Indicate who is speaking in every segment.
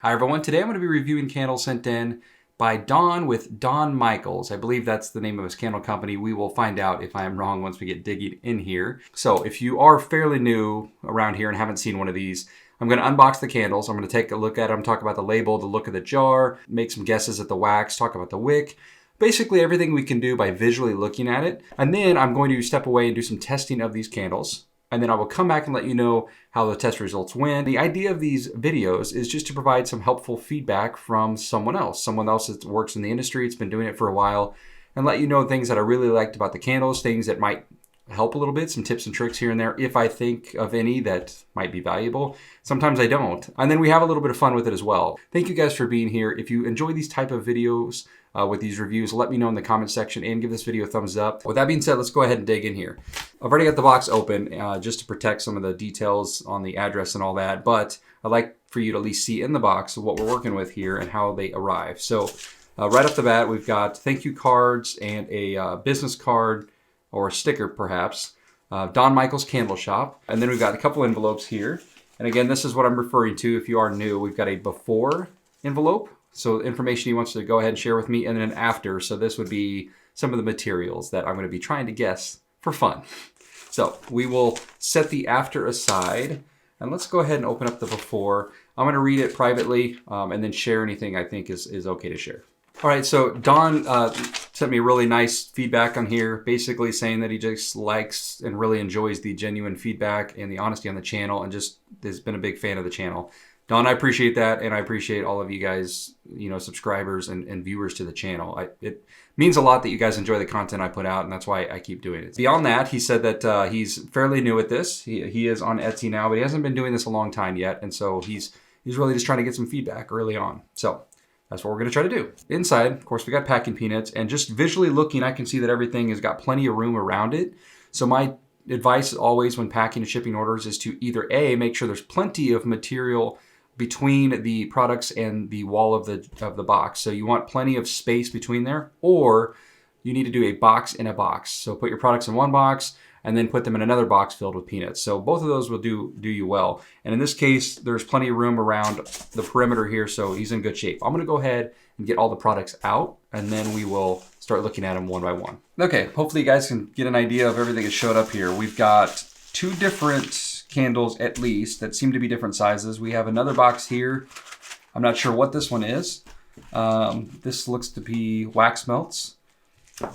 Speaker 1: Hi everyone, today I'm going to be reviewing candles sent in by Don with Don Michaels. I believe that's the name of his candle company. We will find out if I am wrong once we get digging in here. So if you are fairly new around here and haven't seen one of these, I'm going to unbox the candles. I'm going to take a look at them, talk about the label, the look of the jar, make some guesses at the wax, talk about the wick. Basically everything we can do by visually looking at it. And then I'm going to step away and do some testing of these candles. And then I will come back and let you know how the test results went. The idea of these videos is just to provide some helpful feedback from someone else that works in the industry, it's been doing it for a while, and let you know things that I really liked about the candles, things that might help a little bit, some tips and tricks here and there if I think of any that might be valuable. Sometimes I don't. And then we have a little bit of fun with it as well. Thank you guys for being here. If you enjoy these type of videos with these reviews, let me know in the comment section and give this video a thumbs up. With that being said, let's go ahead and dig in here. I've already got the box open just to protect some of the details on the address and all that, but I'd like for you to at least see in the box what we're working with here and how they arrive. So right off the bat, we've got thank you cards and a business card or a sticker perhaps, Don Michaels Candle Shop. And then we've got a couple envelopes here. And again, this is what I'm referring to if you are new. We've got a before envelope, so information he wants to go ahead and share with me, and then an after. So this would be some of the materials that I'm going to be trying to guess for fun. So we will set the after aside, and let's go ahead and open up the before. I'm going to read it privately and then share anything I think is okay to share. All right, so Don sent me really nice feedback on here, basically saying that he just likes and really enjoys the genuine feedback and the honesty on the channel, and just has been a big fan of the channel. Don, I appreciate that, and I appreciate all of you guys, subscribers and viewers to the channel. It means a lot that you guys enjoy the content I put out, and that's why I keep doing it. Beyond that, he said that he's fairly new at this. He is on Etsy now, but he hasn't been doing this a long time yet, and so he's really just trying to get some feedback early on. So that's what we're going to try to do. Inside, of course, we got packing peanuts, and just visually looking, I can see that everything has got plenty of room around it. So my advice always when packing and shipping orders is to either A, make sure there's plenty of material between the products and the wall of the box. So you want plenty of space between there, or you need to do a box in a box. So put your products in one box and then put them in another box filled with peanuts. So both of those will do you well. And in this case, there's plenty of room around the perimeter here, so he's in good shape. I'm gonna go ahead and get all the products out, and then we will start looking at them one by one. Okay, hopefully you guys can get an idea of everything that showed up here. We've got two different candles at least that seem to be different sizes. We have another box here. I'm not sure what this one is. This looks to be wax melts.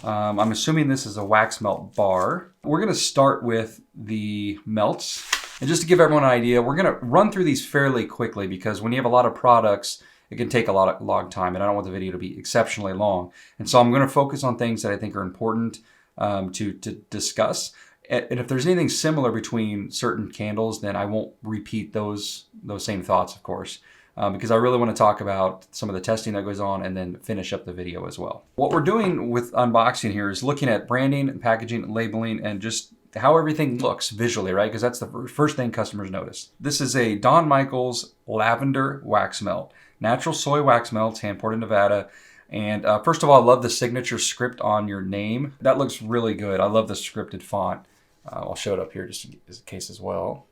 Speaker 1: I'm assuming this is a wax melt bar. We're gonna start with the melts. And just to give everyone an idea, we're gonna run through these fairly quickly because when you have a lot of products, it can take a long time, and I don't want the video to be exceptionally long. And so I'm gonna focus on things that I think are important to discuss. And if there's anything similar between certain candles, then I won't repeat those same thoughts, of course, because I really want to talk about some of the testing that goes on and then finish up the video as well. What we're doing with unboxing here is looking at branding and packaging and labeling and just how everything looks visually, right? Because that's the first thing customers notice. This is a Don Michaels Lavender Wax Melt. Natural soy wax melts, hand poured in Nevada. And first of all, I love the signature script on your name. That looks really good. I love the scripted font. I'll show it up here just in case as well.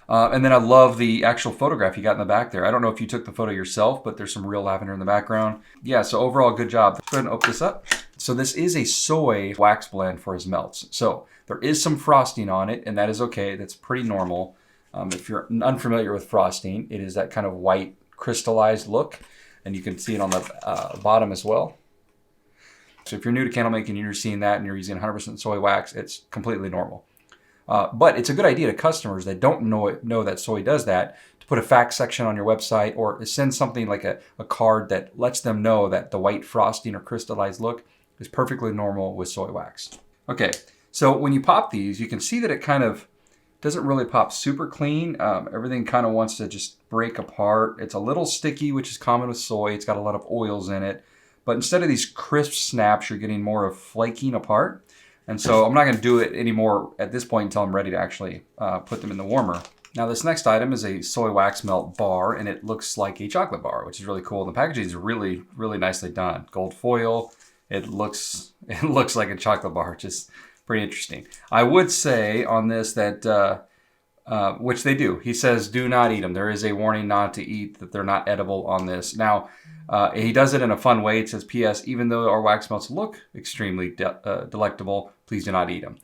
Speaker 1: And then I love the actual photograph you got in the back there. I don't know if you took the photo yourself, but there's some real lavender in the background. Yeah, so overall, good job. Let's go ahead and open this up. So this is a soy wax blend for his melts. So there is some frosting on it, and that is okay. That's pretty normal. If you're unfamiliar with frosting, it is that kind of white crystallized look, and you can see it on the bottom as well. So if you're new to candle making and you're seeing that and you're using 100% soy wax, it's completely normal. But it's a good idea to customers that don't know that soy does that to put a facts section on your website or send something like a card that lets them know that the white frosting or crystallized look is perfectly normal with soy wax. Okay, so when you pop these, you can see that it kind of doesn't really pop super clean. Everything kind of wants to just break apart. It's a little sticky, which is common with soy. It's got a lot of oils in it. But instead of these crisp snaps, you're getting more of flaking apart. And so I'm not going to do it anymore at this point until I'm ready to actually put them in the warmer. Now this next item is a soy wax melt bar, and it looks like a chocolate bar, which is really cool. The packaging is really, really nicely done. Gold foil. It looks like a chocolate bar, which is pretty interesting. I would say on this that which they do. He says, do not eat them. There is a warning not to eat, that they're not edible on this. Now, he does it in a fun way. It says, P.S. Even though our wax melts look extremely delectable, please do not eat them.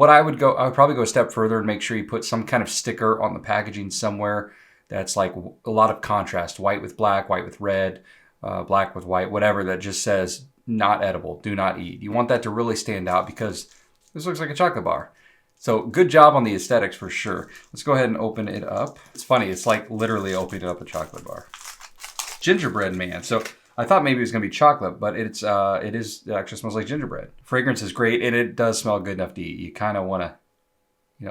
Speaker 1: I would probably go a step further and make sure you put some kind of sticker on the packaging somewhere that's like a lot of contrast, white with black, white with red, black with white, whatever, that just says not edible, do not eat. You want that to really stand out because this looks like a chocolate bar. So good job on the aesthetics for sure. Let's go ahead and open it up. It's funny, it's like literally opening up a chocolate bar. Gingerbread man. So I thought maybe it was gonna be chocolate, but it actually smells like gingerbread. Fragrance is great, and it does smell good enough to eat. You kind of wanna,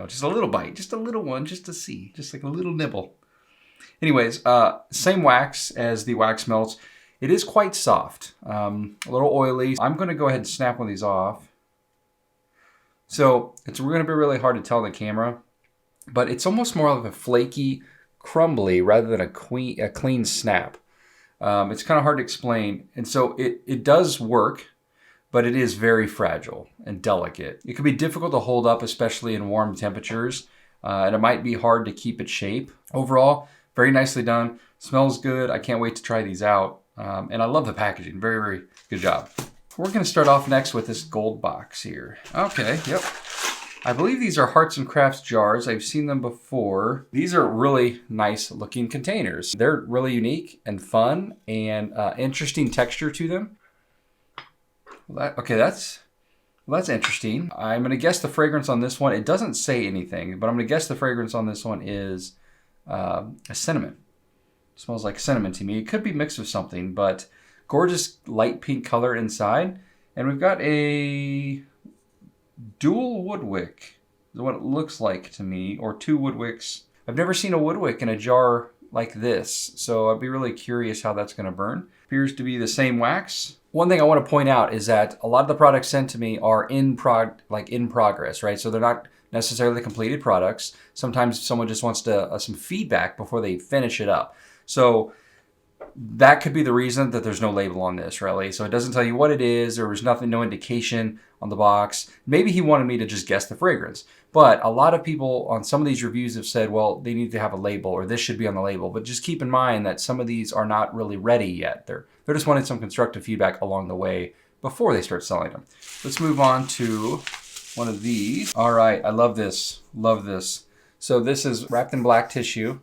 Speaker 1: just a little bite, just a little one, just to see, just like a little nibble. Anyways, same wax as the wax melts. It is quite soft, a little oily. I'm gonna go ahead and snap one of these off. So it's going to be really hard to tell on the camera, but it's almost more of a flaky, crumbly rather than a clean snap. It's kind of hard to explain. And so it does work, but it is very fragile and delicate. It can be difficult to hold up, especially in warm temperatures, and it might be hard to keep its shape. Overall, very nicely done. Smells good. I can't wait to try these out. And I love the packaging. Very, very good job. We're going to start off next with this gold box here. Okay, yep. I believe these are Hearts and Crafts jars. I've seen them before. These are really nice looking containers. They're really unique and fun and interesting texture to them. That's interesting. I'm going to guess the fragrance on this one. It doesn't say anything, but I'm going to guess the fragrance on this one is a cinnamon. It smells like cinnamon to me. It could be mixed with something, but gorgeous light pink color inside. And we've got a dual wood wick, is what it looks like to me, or two wood wicks. I've never seen a wood wick in a jar like this, so I'd be really curious how that's going to burn. Appears to be the same wax. One thing I want to point out is that a lot of the products sent to me are in progress, right? So they're not necessarily completed products. Sometimes someone just wants some feedback before they finish it up. So that could be the reason that there's no label on this, really. So it doesn't tell you what it is. There was no indication on the box. Maybe he wanted me to just guess the fragrance. But a lot of people on some of these reviews have said, well, they need to have a label, or this should be on the label. But just keep in mind that some of these are not really ready yet. They're just wanting some constructive feedback along the way before they start selling them. Let's move on to one of these. All right, I love this. Love this. So this is wrapped in black tissue.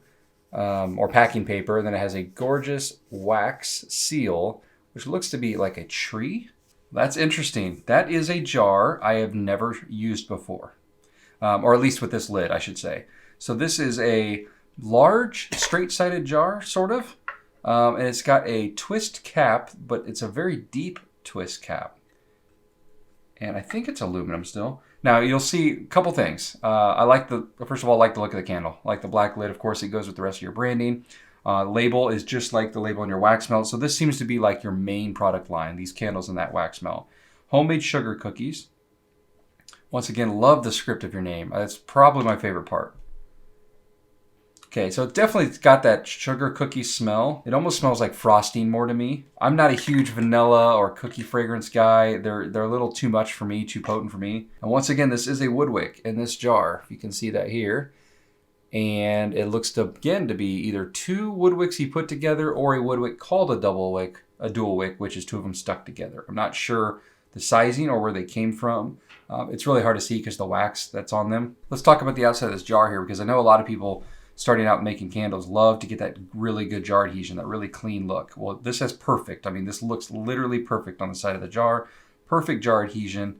Speaker 1: Or packing paper, and then it has a gorgeous wax seal, which looks to be like a tree. That's interesting. That is a jar I have never used before, or at least with this lid, I should say. So this is a large, straight-sided jar, sort of, and it's got a twist cap, but it's a very deep twist cap. And I think it's aluminum still. Now you'll see a couple things. First of all, I like the look of the candle. I like the black lid, of course, it goes with the rest of your branding. Label is just like the label on your wax melt. So this seems to be like your main product line, these candles and that wax melt. Homemade sugar cookies. Once again, love the script of your name. That's probably my favorite part. Okay, so it definitely got that sugar cookie smell. It almost smells like frosting more to me. I'm not a huge vanilla or cookie fragrance guy. They're a little too much for me, too potent for me. And once again, this is a wood wick in this jar. If you can see that here. And it looks to be either two wood wicks he put together or a wood wick called a dual wick, which is two of them stuck together. I'm not sure the sizing or where they came from. It's really hard to see because the wax that's on them. Let's talk about the outside of this jar here, because I know a lot of people starting out making candles love to get that really good jar adhesion, that really clean look. Well, this is perfect. I mean, this looks literally perfect on the side of the jar. Perfect jar adhesion.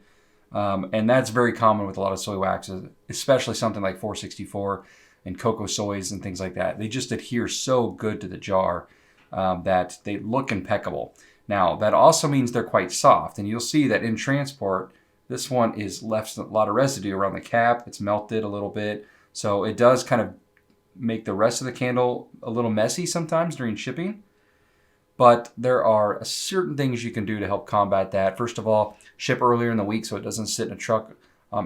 Speaker 1: And that's very common with a lot of soy waxes, especially something like 464 and cocoa soys and things like that. They just adhere so good to the jar that they look impeccable. Now, that also means they're quite soft. And you'll see that in transport, this one is left a lot of residue around the cap. It's melted a little bit. So it does kind of make the rest of the candle a little messy sometimes during shipping. But there are certain things you can do to help combat that. First of all, ship earlier in the week so it doesn't sit in a truck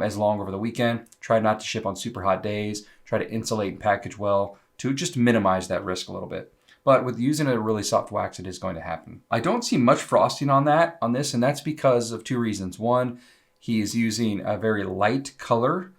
Speaker 1: as long over the weekend. Try not to ship on super hot days. Try to insulate and package well to just minimize that risk a little bit. But with using a really soft wax, it is going to happen. I don't see much frosting on this, and that's because of two reasons. One, he is using a very light color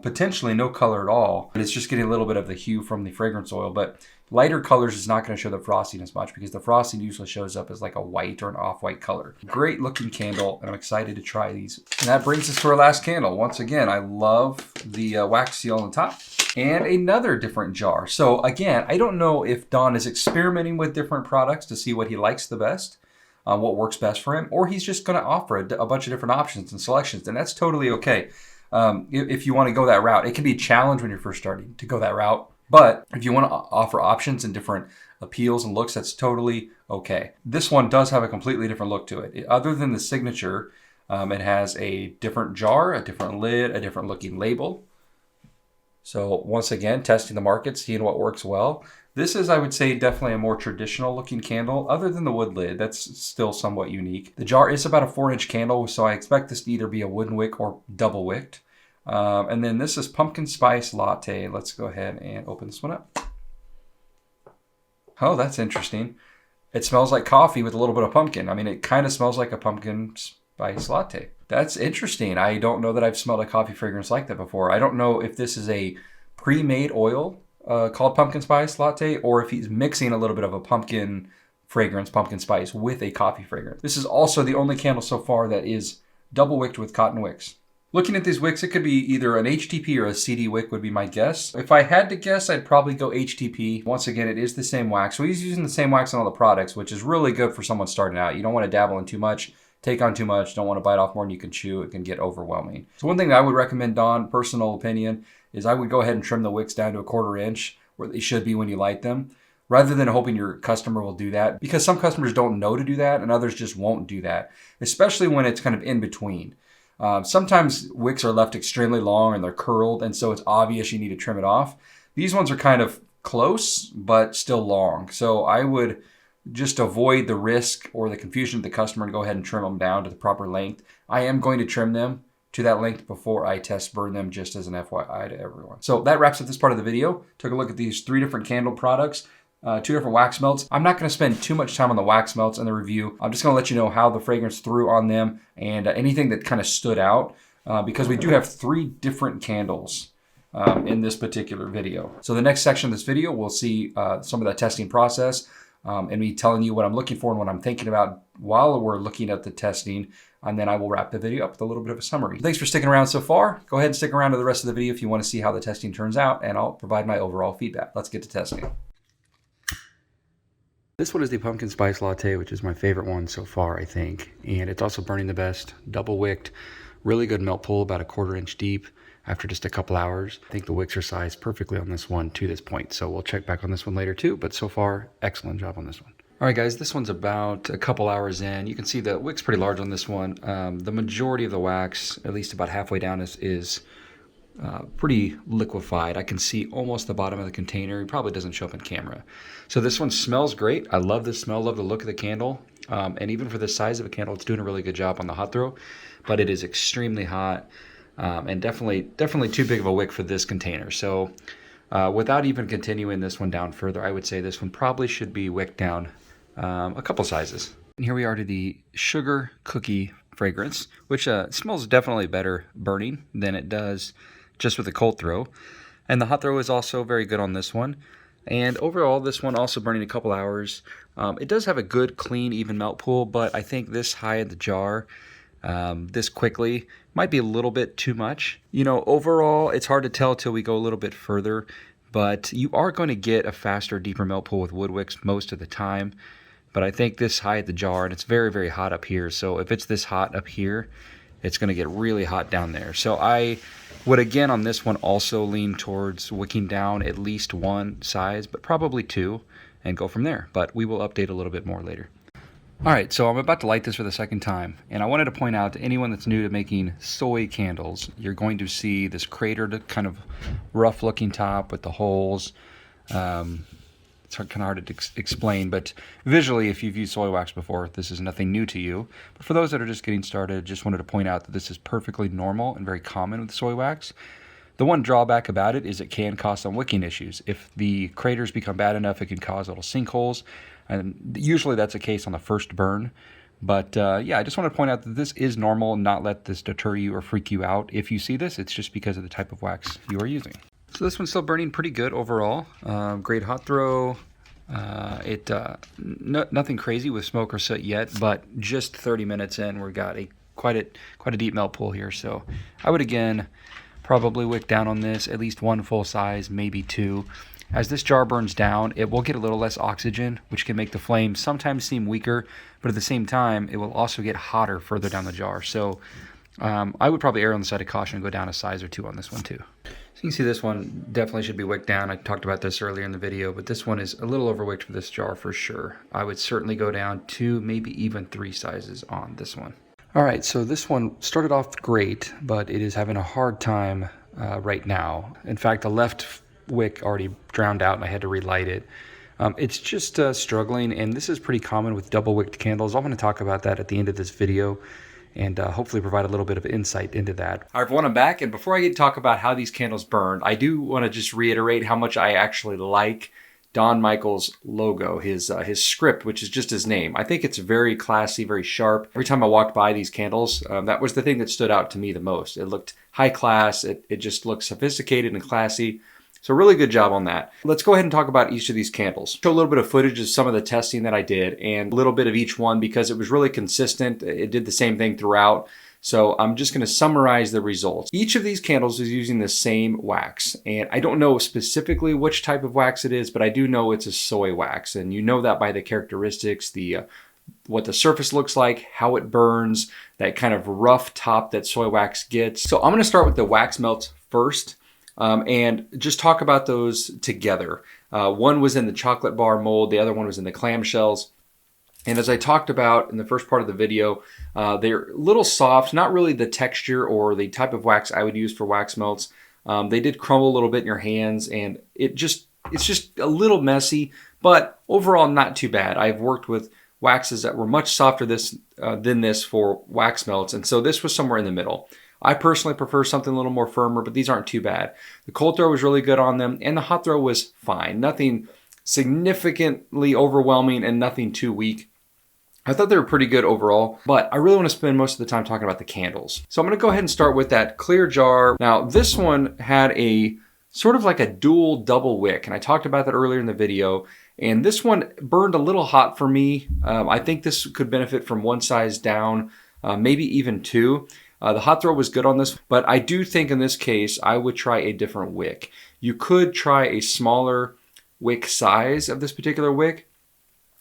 Speaker 1: potentially no color at all, but it's just getting a little bit of the hue from the fragrance oil. But lighter colors is not going to show the frosting as much because the frosting usually shows up as like a white or an off-white color. Great looking candle, and I'm excited to try these. And that brings us to our last candle. Once again, I love the wax seal on the top. And another different jar. So again, I don't know if Don is experimenting with different products to see what he likes the best, what works best for him, or he's just going to offer a bunch of different options and selections, and that's totally okay. If you want to go that route, it can be a challenge when you're first starting to go that route. But if you want to offer options and different appeals and looks, that's totally okay. This one does have a completely different look to it. Other than the signature, it has a different jar, a different lid, a different looking label. So once again, testing the market, seeing what works well. This is, I would say, definitely a more traditional looking candle. Other than the wood lid, that's still somewhat unique. The jar is about a 4-inch candle, so I expect this to either be a wooden wick or double wicked. And then this is pumpkin spice latte. Let's go ahead and open this one up. Oh, that's interesting. It smells like coffee with a little bit of pumpkin. I mean, it kind of smells like a pumpkin spice latte. That's interesting. I don't know that I've smelled a coffee fragrance like that before. I don't know if this is a pre-made oil called pumpkin spice latte, or if he's mixing a little bit of a pumpkin fragrance, pumpkin spice, with a coffee fragrance. This is also the only candle so far that is double wicked with cotton wicks. Looking at these wicks, it could be either an HTP or a CD wick would be my guess. If I had to guess, I'd probably go HTP. Once again, it is the same wax. So he's using the same wax on all the products, which is really good for someone starting out. You don't want to dabble in too much, take on too much, don't want to bite off more than you can chew. It can get overwhelming. So one thing that I would recommend, Don, personal opinion, is I would go ahead and trim the wicks down to a 1/4 inch where they should be when you light them, rather than hoping your customer will do that, because some customers don't know to do that and others just won't do that, especially when it's kind of in between. Sometimes wicks are left extremely long and they're curled, and so it's obvious you need to trim it off. These ones are kind of close, but still long. So I would just avoid the risk or the confusion of the customer and go ahead and trim them down to the proper length. I am going to trim them to that length before I test burn them, just as an FYI to everyone. So that wraps up this part of the video. Took a look at these 3 different candle products. 2 different wax melts. I'm not going to spend too much time on the wax melts in the review. I'm just going to let you know how the fragrance threw on them and anything that kind of stood out because we do have 3 different candles in this particular video. So the next section of this video, we'll see some of that testing process and me telling you what I'm looking for and what I'm thinking about while we're looking at the testing. And then I will wrap the video up with a little bit of a summary. Thanks for sticking around so far. Go ahead and stick around to the rest of the video if you want to see how the testing turns out, and I'll provide my overall feedback. Let's get to testing. This one is the pumpkin spice latte, which is my favorite one so far, I think. And it's also burning the best, double wicked, really good melt pull, about a 1/4 inch deep after just a couple hours. I think the wicks are sized perfectly on this one to this point. So we'll check back on this one later too, but so far, excellent job on this one. All right, guys, this one's about a couple hours in. You can see the wick's pretty large on this one. The majority of the wax, at least about halfway down, is pretty liquefied. I can see almost the bottom of the container. It probably doesn't show up in camera. So this one smells great. I love the smell, love the look of the candle. And even for the size of a candle, it's doing a really good job on the hot throw, but it is extremely hot and definitely too big of a wick for this container. So without even continuing this one down further, I would say this one probably should be wicked down a couple sizes. And here we are to the sugar cookie fragrance, which smells definitely better burning than it does just with a cold throw. And the hot throw is also very good on this one. And overall, this one also burning a couple hours. It does have a good, clean, even melt pool, but I think this high in the jar, this quickly, might be a little bit too much. You know, overall, it's hard to tell till we go a little bit further, but you are going to get a faster, deeper melt pool with wood wicks most of the time. But I think this high at the jar, and it's very, very hot up here. So if it's this hot up here, it's going to get really hot down there. So I would, again, on this one also lean towards wicking down at least 1 size, but probably 2, and go from there. But we will update a little bit more later. All right, so I'm about to light this for the second time, and I wanted to point out to anyone that's new to making soy candles, you're going to see this cratered, kind of rough-looking top with the holes. It's kind of hard to explain, but visually, if you've used soy wax before, this is nothing new to you. But for those that are just getting started, just wanted to point out that this is perfectly normal and very common with soy wax. The one drawback about it is it can cause some wicking issues. If the craters become bad enough, it can cause little sinkholes, and usually that's the case on the first burn. But yeah, I just want to point out that this is normal, not let this deter you or freak you out. If you see this, it's just because of the type of wax you are using. So this one's still burning pretty good overall. Great hot throw. Nothing crazy with smoke or soot yet, but just 30 minutes in, we've got quite a deep melt pool here. So I would again probably wick down on this, at least one full size, maybe two. As this jar burns down, it will get a little less oxygen, which can make the flame sometimes seem weaker, but at the same time, it will also get hotter further down the jar. So I would probably err on the side of caution and go down a size or two on this one too. So you can see this one definitely should be wicked down. I talked about this earlier in the video, but this one is a little overwicked for this jar for sure. I would certainly go down two, maybe even three sizes on this one. All right, so this one started off great, but it is having a hard time right now. In fact, the left wick already drowned out and I had to relight it. It's just struggling, and this is pretty common with double wicked candles. I'm going to talk about that at the end of this video and hopefully provide a little bit of insight into that. All right, everyone, I'm back, and before I get to talk about how these candles burned, I do want to just reiterate how much I actually like Don Michaels' logo, his script, which is just his name. I think it's very classy, very sharp. Every time I walked by these candles, that was the thing that stood out to me the most. It looked high class. It just looked sophisticated and classy. So really good job on that. Let's go ahead and talk about each of these candles. Show a little bit of footage of some of the testing that I did and a little bit of each one because it was really consistent. It did the same thing throughout. So I'm just going to summarize the results. Each of these candles is using the same wax, and I don't know specifically which type of wax it is, but I do know it's a soy wax, and you know that by the characteristics, what the surface looks like, how it burns, that kind of rough top that soy wax gets. So I'm going to start with the wax melts first. And just talk about those together. One was in the chocolate bar mold, the other one was in the clamshells. And as I talked about in the first part of the video, they're a little soft, not really the texture or the type of wax I would use for wax melts. They did crumble a little bit in your hands, and it's just a little messy, but overall not too bad. I've worked with waxes that were much softer than this for wax melts, and so this was somewhere in the middle. I personally prefer something a little more firmer, but these aren't too bad. The cold throw was really good on them, and the hot throw was fine. Nothing significantly overwhelming and nothing too weak. I thought they were pretty good overall, but I really want to spend most of the time talking about the candles. So I'm going to go ahead and start with that clear jar. Now, this one had a sort of like a dual double wick, and I talked about that earlier in the video. And this one burned a little hot for me. I think this could benefit from one size down, maybe even two. The hot throw was good on this, but I do think in this case, I would try a different wick. You could try a smaller wick size of this particular wick,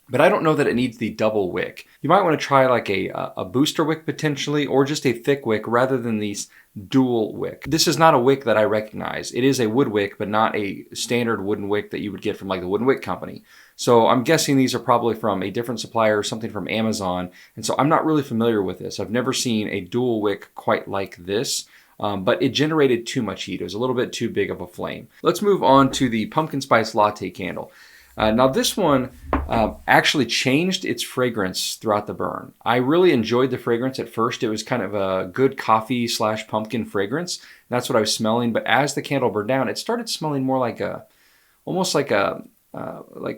Speaker 1: but I don't know that it needs the double wick. You might want to try like a booster wick potentially, or just a thick wick rather than these dual wick. This is not a wick that I recognize. It is a wood wick, but not a standard wooden wick that you would get from like the Wooden Wick Company. So I'm guessing these are probably from a different supplier or something from Amazon. And so I'm not really familiar with this. I've never seen a dual wick quite like this. But it generated too much heat. It was a little bit too big of a flame. Let's move on to the pumpkin spice latte candle. Now this one actually changed its fragrance throughout the burn. I really enjoyed the fragrance at first. It was kind of a good coffee / pumpkin fragrance. That's what I was smelling. But as the candle burned down, it started smelling more like almost like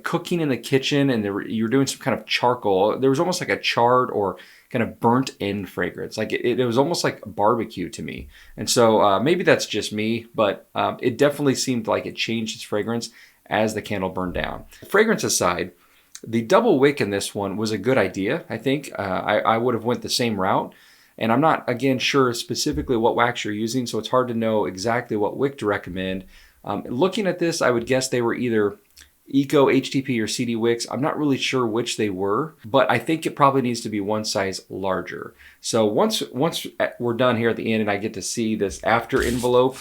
Speaker 1: cooking in the kitchen, and you were doing some kind of charcoal. There was almost like a charred or kind of burnt in fragrance. Like it was almost like barbecue to me. And so maybe that's just me, but it definitely seemed like it changed its fragrance as the candle burned down. Fragrance aside, the double wick in this one was a good idea. I think I would have went the same route. And I'm not, again, sure specifically what wax you're using, so it's hard to know exactly what wick to recommend. Looking at this, I would guess they were either Eco, HTP, or CD wicks. I'm not really sure which they were, but I think it probably needs to be one size larger. So once we're done here at the end and I get to see this after envelope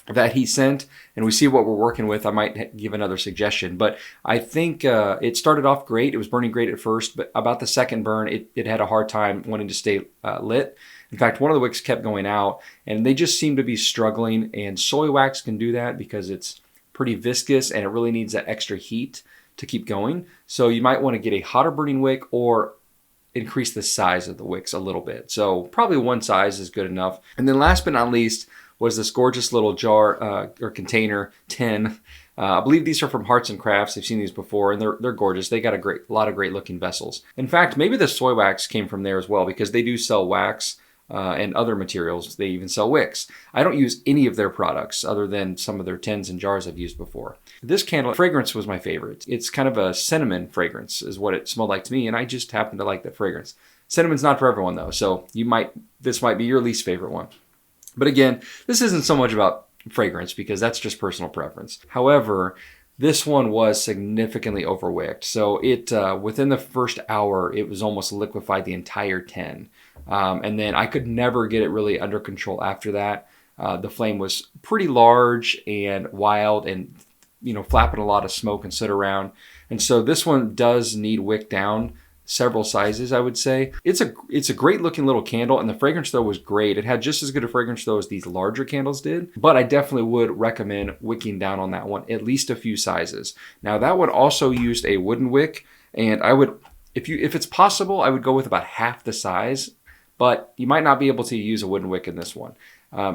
Speaker 1: that he sent and we see what we're working with, I might give another suggestion. But I think it started off great. It was burning great at first, but about the second burn, it had a hard time wanting to stay lit. In fact, one of the wicks kept going out and they just seem to be struggling, and soy wax can do that because it's pretty viscous and it really needs that extra heat to keep going. So you might want to get a hotter burning wick or increase the size of the wicks a little bit. So probably one size is good enough. And then last but not least was this gorgeous little jar or container tin I believe these are from Hearts and Crafts. I've seen these before, and they're gorgeous. They got a lot of great looking vessels. In fact, maybe the soy wax came from there as well, because they do sell wax and other materials. They even sell wicks. I don't use any of their products other than some of their tins and jars I've used before. This candle fragrance was my favorite. It's kind of a cinnamon fragrance is what it smelled like to me, and I just happen to like that fragrance. Cinnamon's not for everyone though, so this might be your least favorite one. But again, this isn't so much about fragrance because that's just personal preference. However, this one was significantly overwicked. So it within the first hour, it was almost liquefied the entire tin. And then I could never get it really under control after that. The flame was pretty large and wild and, flapping a lot of smoke and soot around. And so this one does need wick down several sizes, I would say. It's a great looking little candle, and the fragrance though was great. It had just as good a fragrance though as these larger candles did, but I definitely would recommend wicking down on that one, at least a few sizes. Now that one also used a wooden wick, and I would, if it's possible, I would go with about half the size, but you might not be able to use a wooden wick in this one.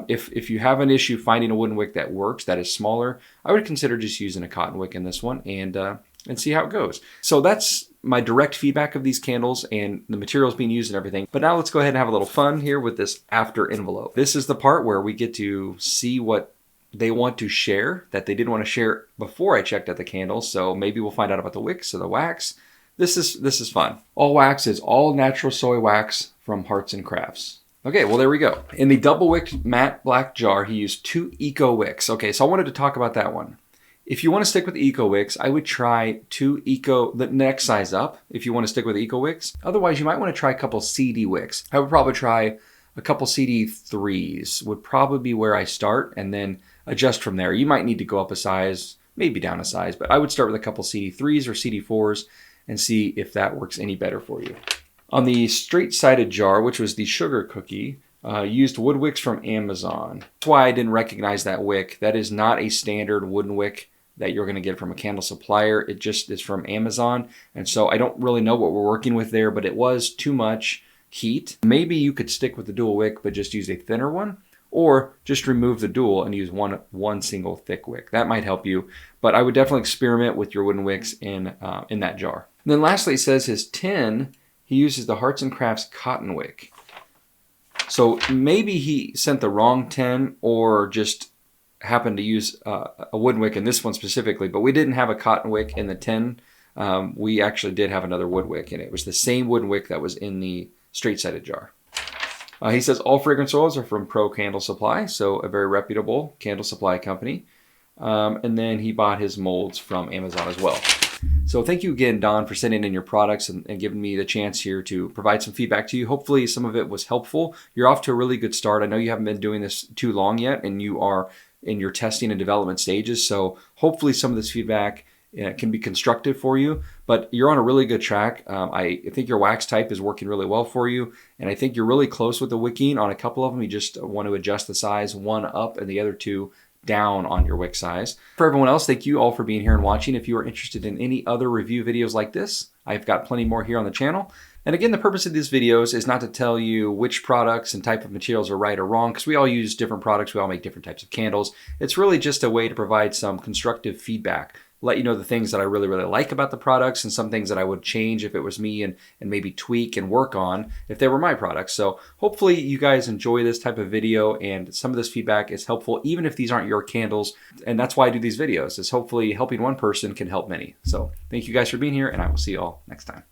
Speaker 1: If you have an issue finding a wooden wick that works, that is smaller, I would consider just using a cotton wick in this one and see how it goes. So that's my direct feedback of these candles and the materials being used and everything. But now let's go ahead and have a little fun here with this after envelope. This is the part where we get to see what they want to share that they didn't want to share before I checked out the candles. So maybe we'll find out about the wicks or the wax. This is fun. All wax is all natural soy wax from Hearts and Crafts. Okay, well, there we go. In the double wicked matte black jar, he used 2 Eco Wicks. Okay, so I wanted to talk about that one. If you want to stick with Eco Wicks, I would try 2 the next size up if you want to stick with Eco Wicks. Otherwise, you might want to try a couple CD Wicks. I would probably try a couple CD3s would probably be where I start and then adjust from there. You might need to go up a size, maybe down a size, but I would start with a couple CD3s or CD4s and see if that works any better for you. On the straight-sided jar, which was the sugar cookie, used wood wicks from Amazon. That's why I didn't recognize that wick. That is not a standard wooden wick that you're going to get from a candle supplier. It just is from Amazon. And so I don't really know what we're working with there, but it was too much heat. Maybe you could stick with the dual wick, but just use a thinner one, or just remove the dual and use one single thick wick. That might help you, but I would definitely experiment with your wooden wicks in that jar. And then lastly, it says his tin, he uses the Hearts and Crafts cotton wick. So maybe he sent the wrong tin or just happened to use a wooden wick in this one specifically, but we didn't have a cotton wick in the tin. We actually did have another wood wick, and it was the same wooden wick that was in the straight-sided jar. He says all fragrance oils are from Pro Candle Supply, so a very reputable candle supply company. And then he bought his molds from Amazon as well. So thank you again, Don, for sending in your products and giving me the chance here to provide some feedback to you. Hopefully some of it was helpful. You're off to a really good start. I know you haven't been doing this too long yet, and you are in your testing and development stages. So hopefully some of this feedback can be constructive for you, but you're on a really good track. I think your wax type is working really well for you, and I think you're really close with the wicking on a couple of them. You just want to adjust the size, one up and the other two down on your wick size. For everyone else, thank you all for being here and watching. If you are interested in any other review videos like this, I've got plenty more here on the channel. And again, the purpose of these videos is not to tell you which products and type of materials are right or wrong, because we all use different products, we all make different types of candles. It's really just a way to provide some constructive feedback, let you know the things that I really, really like about the products and some things that I would change if it was me and maybe tweak and work on if they were my products. So hopefully you guys enjoy this type of video, and some of this feedback is helpful even if these aren't your candles. And that's why I do these videos, is hopefully helping one person can help many. So thank you guys for being here, and I will see you all next time.